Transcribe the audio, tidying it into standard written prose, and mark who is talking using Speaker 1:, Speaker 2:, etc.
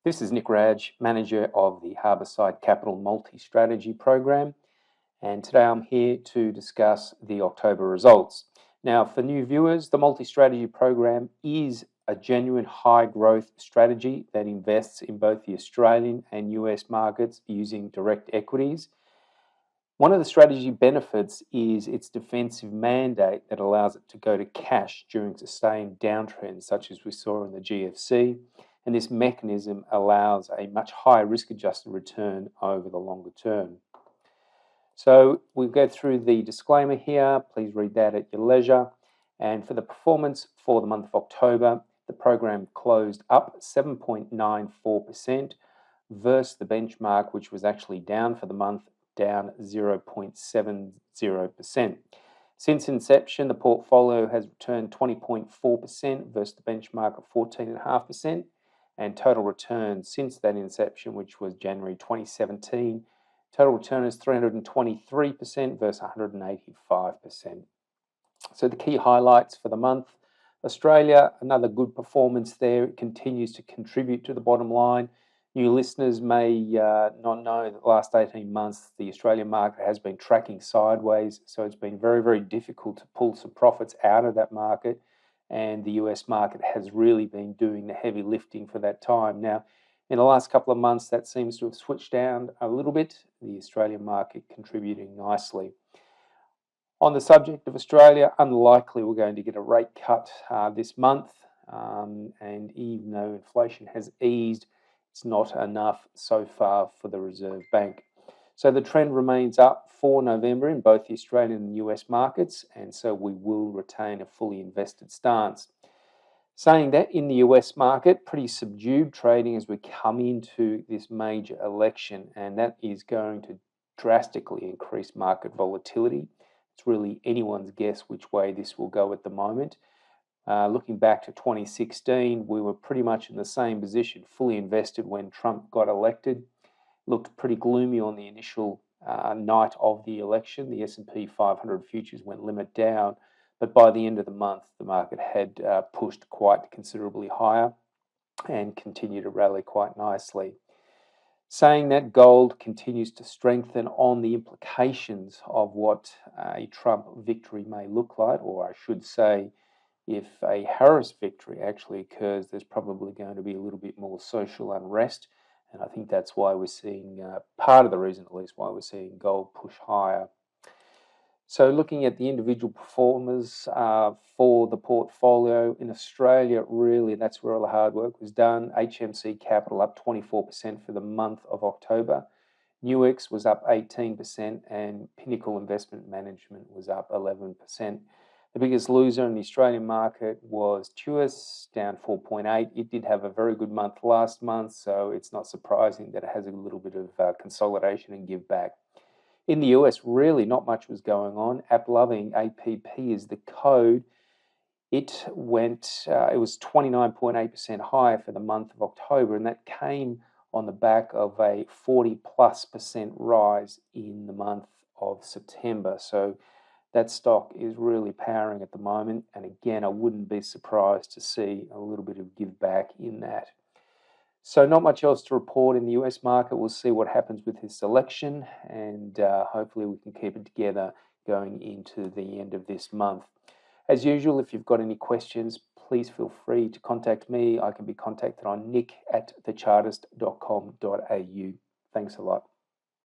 Speaker 1: This is Nick Radge, manager of the Harbourside Capital multi-strategy program, and today I'm here to discuss the October results. Now, for new viewers, the multi-strategy program is a genuine high-growth strategy that invests in both the Australian and US markets using direct equities. One of the strategy benefits is its defensive mandate that allows it to go to cash during sustained downtrends, such as we saw in the GFC. And this mechanism allows a much higher risk-adjusted return over the longer term. So we'll go through the disclaimer here. Please read that at your leisure. And for the performance for the month of October, the program closed up 7.94% versus the benchmark, which was actually down for the month, down 0.70%. Since inception, the portfolio has returned 20.4% versus the benchmark of 14.5%. And total return since that inception, which was January 2017, total return is 323% versus 185%. So the key highlights for the month: Australia, another good performance there. It continues to contribute to the bottom line. New listeners may not know that the last 18 months, the Australian market has been tracking sideways. So it's been very, very difficult to pull some profits out of that market. And the US market has really been doing the heavy lifting for that time. Now, in the last couple of months, that seems to have switched down a little bit, the Australian market contributing nicely. On the subject of Australia, unlikely we're going to get a rate cut this month. And even though inflation has eased, it's not enough so far for the Reserve Bank. So the trend remains up for November in both the Australian and US markets, and so we will retain a fully invested stance. Saying that, in the US market, pretty subdued trading as we come into this major election, and that is going to drastically increase market volatility. It's really anyone's guess which way this will go at the moment. Looking back to 2016, we were pretty much in the same position, fully invested when Trump got elected. Looked pretty gloomy on the initial night of the election. The S&P 500 futures went limit down, but by the end of the month, the market had pushed quite considerably higher and continued to rally quite nicely. Saying that, gold continues to strengthen on the implications of what a Trump victory may look like, or I should say, if a Harris victory actually occurs, there's probably going to be a little bit more social unrest. And I think that's why we're seeing, part of the reason at least, why we're seeing gold push higher. So looking at the individual performers for the portfolio in Australia, really that's where all the hard work was done. HMC Capital up 24% for the month of October. Nuix was up 18% and Pinnacle Investment Management was up 11%. The biggest loser in the Australian market was Tuas, down 4.8%. It did have a very good month last month, so it's not surprising that it has a little bit of consolidation and give back. In the US, really not much was going on. AppLoving, APP is the code. It was 29.8% higher for the month of October, and that came on the back of a 40+% rise in the month of September. So that stock is really powering at the moment, and again, I wouldn't be surprised to see a little bit of give back in that. So not much else to report in the US market. We'll see what happens with this election, and hopefully we can keep it together going into the end of this month. As usual, if you've got any questions, please feel free to contact me. I can be contacted on nick@thechartist.com.au. Thanks a lot.